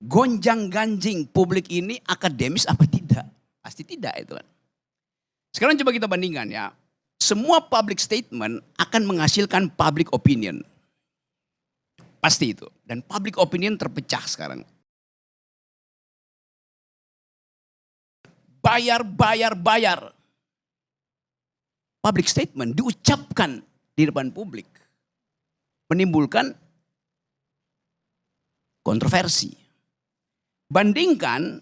gonjang-ganjing publik ini akademis apa tidak? Pasti tidak itu kan. Sekarang coba kita bandingkan ya. Semua public statement akan menghasilkan public opinion. Pasti itu. Dan public opinion terpecah sekarang. Bayar. Public statement diucapkan di depan publik. Menimbulkan kontroversi. Bandingkan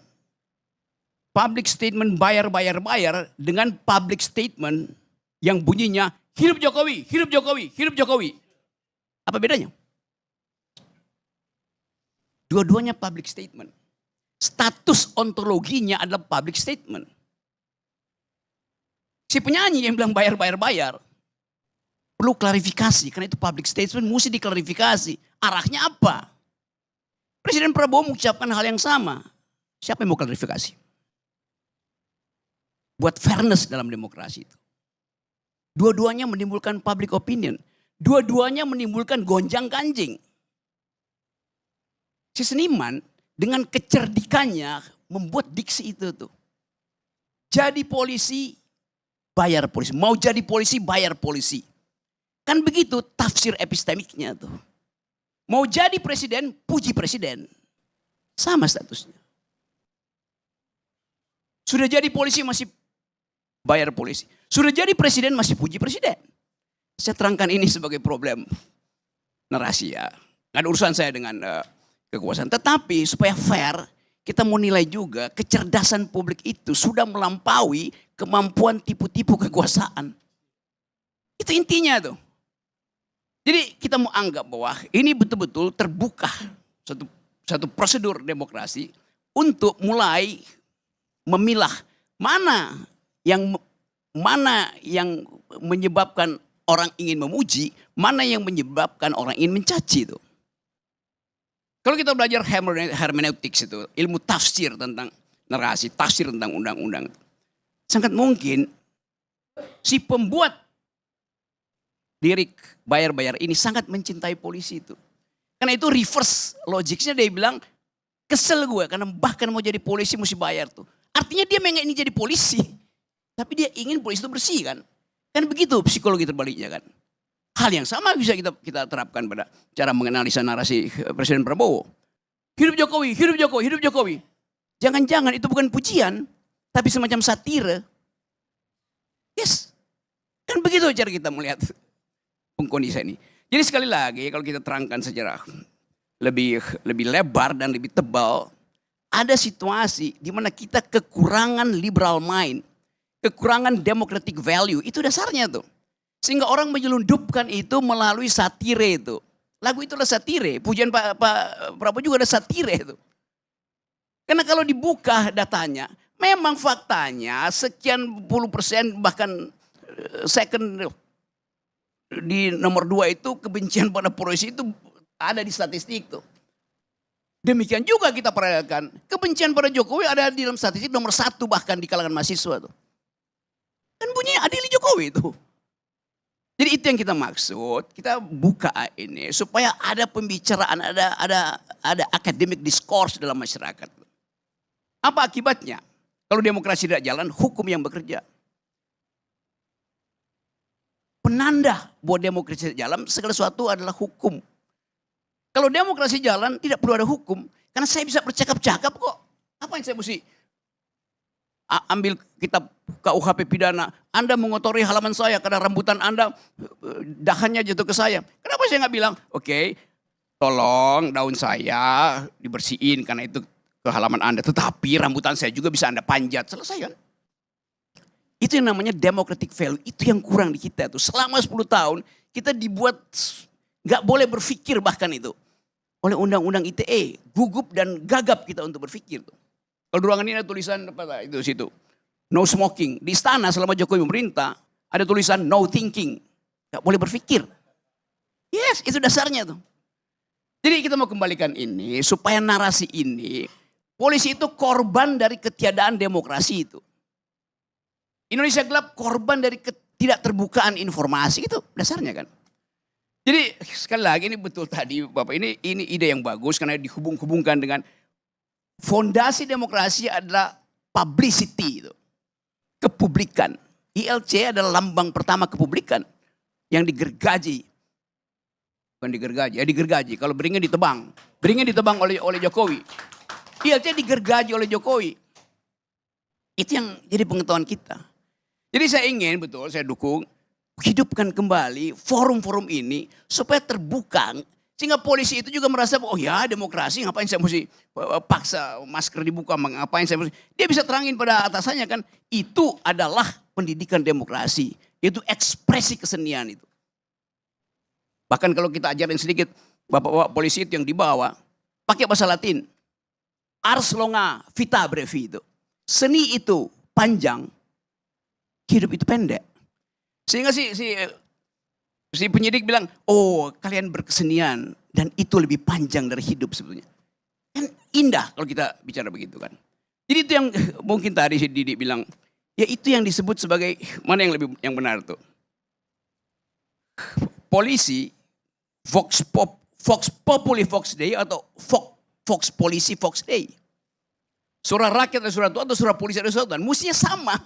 public statement bayar dengan public statement yang bunyinya hidup Jokowi, hidup Jokowi, hidup Jokowi. Apa bedanya? Dua-duanya public statement. Status ontologinya adalah public statement. Si penyanyi yang bilang bayar. Perlu klarifikasi, karena itu public statement mesti diklarifikasi. Arahnya apa? Presiden Prabowo mengucapkan hal yang sama. Siapa yang mau klarifikasi? Buat fairness dalam demokrasi itu. Dua-duanya menimbulkan public opinion. Dua-duanya menimbulkan gonjang-ganjing. Si seniman dengan kecerdikannya membuat diksi itu tuh. Jadi polisi, bayar polisi. Mau jadi polisi, bayar polisi. Kan begitu tafsir epistemiknya tuh. Mau jadi presiden, puji presiden. Sama statusnya. Sudah jadi polisi masih bayar polisi. Sudah jadi presiden masih puji presiden. Saya terangkan ini sebagai problem narasi ya. Gak ada urusan saya dengan kekuasaan. Tetapi supaya fair, kita mau nilai juga kecerdasan publik itu sudah melampaui kemampuan tipu-tipu kekuasaan. Itu intinya tuh. Jadi kita mau anggap bahwa ini betul-betul terbuka satu prosedur demokrasi untuk mulai memilah mana yang menyebabkan orang ingin memuji, mana yang menyebabkan orang ingin mencaci itu. Kalau kita belajar hermeneutics itu, ilmu tafsir tentang narasi, tafsir tentang undang-undang, sangat mungkin si pembuat lirik bayar ini sangat mencintai polisi itu. Karena itu reverse logiknya dia bilang, kesel gue karena bahkan mau jadi polisi mesti bayar tuh. Artinya dia memang ingin jadi polisi. Tapi dia ingin polisi itu bersih kan. Kan begitu psikologi terbaliknya kan. Hal yang sama bisa kita terapkan pada cara menganalisa narasi Presiden Prabowo. Hidup Jokowi, hidup Jokowi, hidup Jokowi. Jangan-jangan itu bukan pujian, tapi semacam satire. Yes. Kan begitu cara kita melihat pengkondisian ini. Jadi sekali lagi kalau kita terangkan secara lebih lebar dan lebih tebal, ada situasi di mana kita kekurangan liberal mind, kekurangan democratic value, itu dasarnya tuh. Sehingga orang menyelundupkan itu melalui satire itu. Lagu itu adalah satire, pujian Pak Prabowo juga ada satire itu. Karena kalau dibuka datanya, memang faktanya sekian puluh persen bahkan second di nomor 2 itu kebencian pada polisi itu ada di statistik tuh. Demikian juga kita perhatikan kebencian pada Jokowi ada di dalam statistik nomor 1 bahkan di kalangan mahasiswa tuh. Kan bunyinya adili Jokowi itu. Jadi itu yang kita maksud, kita buka ini supaya ada pembicaraan, ada academic discourse dalam masyarakat. Apa akibatnya? Kalau demokrasi tidak jalan, hukum yang bekerja. Penanda bahwa demokrasi jalan, segala sesuatu adalah hukum. Kalau demokrasi jalan, tidak perlu ada hukum. Karena saya bisa bercakap-cakap kok. Apa yang saya mesti ambil kitab KUHP pidana. Anda mengotori halaman saya karena rambutan Anda dahannya jatuh ke saya. Kenapa saya nggak bilang, oke, tolong daun saya dibersihin karena itu ke halaman Anda. Tetapi rambutan saya juga bisa Anda panjat. Selesai kan? Itu yang namanya democratic value. Itu yang kurang di kita tuh. Selama 10 tahun kita dibuat nggak boleh berpikir bahkan itu. Oleh undang-undang ITE. Gugup dan gagap kita untuk berpikir tuh. Kalau di ruangan ini ada tulisan apa itu situ. No smoking. Di istana selama Jokowi memerintah ada tulisan no thinking. Gak boleh berpikir. Yes, itu dasarnya tuh. Jadi kita mau kembalikan ini supaya narasi ini, polisi itu korban dari ketiadaan demokrasi itu. Indonesia gelap korban dari tidak terbukaan informasi, itu dasarnya kan. Jadi sekali lagi ini betul tadi Bapak, ini ide yang bagus karena dihubung-hubungkan dengan Fondasi demokrasi adalah publicity itu. Kepublikan. ILC adalah lambang pertama kepublikan yang digergaji. Bukan digergaji, ya digergaji. Kalau beringin ditebang. Beringin ditebang oleh Jokowi. ILC digergaji oleh Jokowi. Itu yang jadi pengetahuan kita. Jadi saya ingin, betul, saya dukung, hidupkan kembali forum-forum ini supaya terbuka. Sehingga polisi itu juga merasa, oh ya demokrasi, ngapain saya mesti paksa masker dibuka, ngapain saya mesti. Dia bisa terangin pada atasannya kan, itu adalah pendidikan demokrasi. Itu ekspresi kesenian itu. Bahkan kalau kita ajarin sedikit, bapak-bapak polisi itu yang dibawa, pakai bahasa Latin. Ars longa vita brevi itu. Seni itu panjang, hidup itu pendek. Sehingga si penyidik bilang, oh kalian berkesenian dan itu lebih panjang dari hidup sebetulnya. Kan indah kalau kita bicara begitu kan. Jadi itu yang mungkin tadi si Didi bilang, ya itu yang disebut sebagai, mana yang benar tuh. Polisi, Vox Populi Vox Dei atau Vox Polisi Vox Dei. Suara rakyat ada suara Tuhan atau suara polisi ada suara Tuhan. Mestinya sama.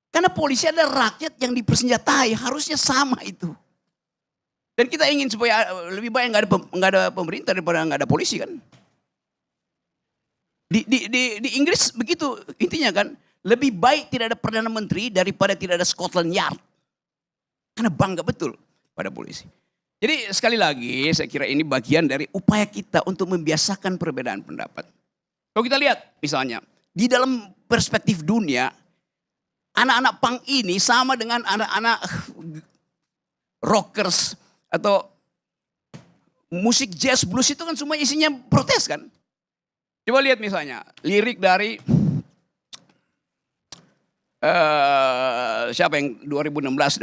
Karena polisi ada rakyat yang dipersenjatai. Harusnya sama itu. Dan kita ingin supaya lebih baik nggak ada pemerintah daripada nggak ada polisi kan. Di Inggris begitu intinya kan. Lebih baik tidak ada Perdana Menteri daripada tidak ada Scotland Yard. Karena bangga betul pada polisi. Jadi sekali lagi saya kira ini bagian dari upaya kita untuk membiasakan perbedaan pendapat. Kalau kita lihat misalnya, di dalam perspektif dunia, anak-anak punk ini sama dengan anak-anak rockers atau musik jazz blues itu kan semua isinya protes kan. Coba lihat misalnya, lirik dari siapa yang 2016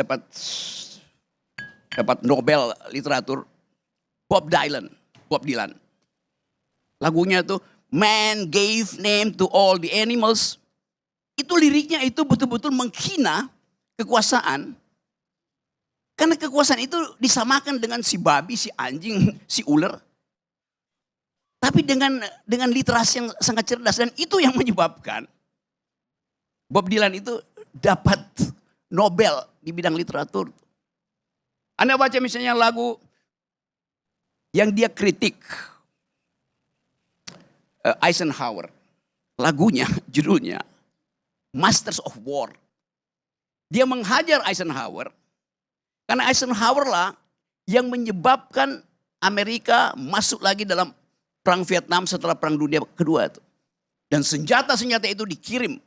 dapat Nobel Literatur, Bob Dylan. Lagunya tuh Man gave name to all the animals. Itu liriknya itu betul-betul menghina kekuasaan. Karena kekuasaan itu disamakan dengan si babi, si anjing, si ular. Tapi dengan literasi yang sangat cerdas. Dan itu yang menyebabkan Bob Dylan itu dapat Nobel di bidang literatur. Anda baca misalnya lagu yang dia kritik. Eisenhower. Lagunya, judulnya Masters of War. Dia menghajar Eisenhower. Karena Eisenhower lah yang menyebabkan Amerika masuk lagi dalam perang Vietnam setelah perang dunia kedua itu. Dan senjata-senjata itu dikirim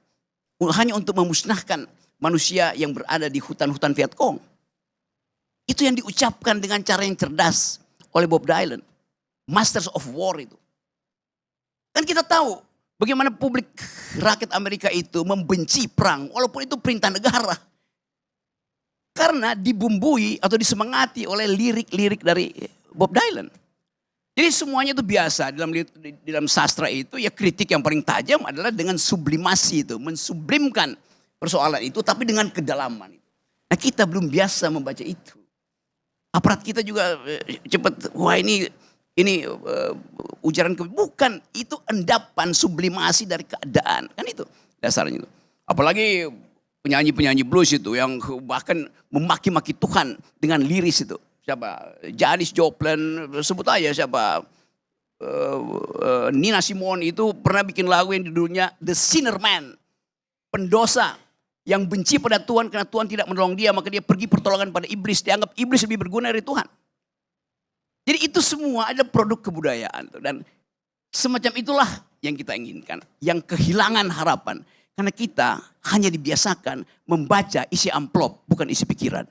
hanya untuk memusnahkan manusia yang berada di hutan-hutan Vietcong. Itu yang diucapkan dengan cara yang cerdas oleh Bob Dylan. Masters of War itu. Kan kita tahu bagaimana publik rakyat Amerika itu membenci perang walaupun itu perintah negara. Karena dibumbui atau disemangati oleh lirik-lirik dari Bob Dylan. Jadi semuanya itu biasa dalam sastra itu ya kritik yang paling tajam adalah dengan sublimasi itu. Mensublimkan persoalan itu tapi dengan kedalaman. Nah kita belum biasa membaca itu. Aparat kita juga cepat, wah ini ujaran bukan, itu endapan sublimasi dari keadaan. Kan itu dasarnya itu. Apalagi penyanyi-penyanyi blues itu yang bahkan memaki-maki Tuhan dengan liris itu. Siapa? Janis Joplin, sebut aja siapa. Nina Simone itu pernah bikin lagu yang judulnya The Sinner Man. Pendosa yang benci pada Tuhan karena Tuhan tidak menolong dia, maka dia pergi pertolongan pada iblis. Dianggap iblis lebih berguna dari Tuhan. Jadi itu semua ada produk kebudayaan. Dan semacam itulah yang kita inginkan. Yang kehilangan harapan. Karena kita hanya dibiasakan membaca isi amplop, bukan isi pikiran.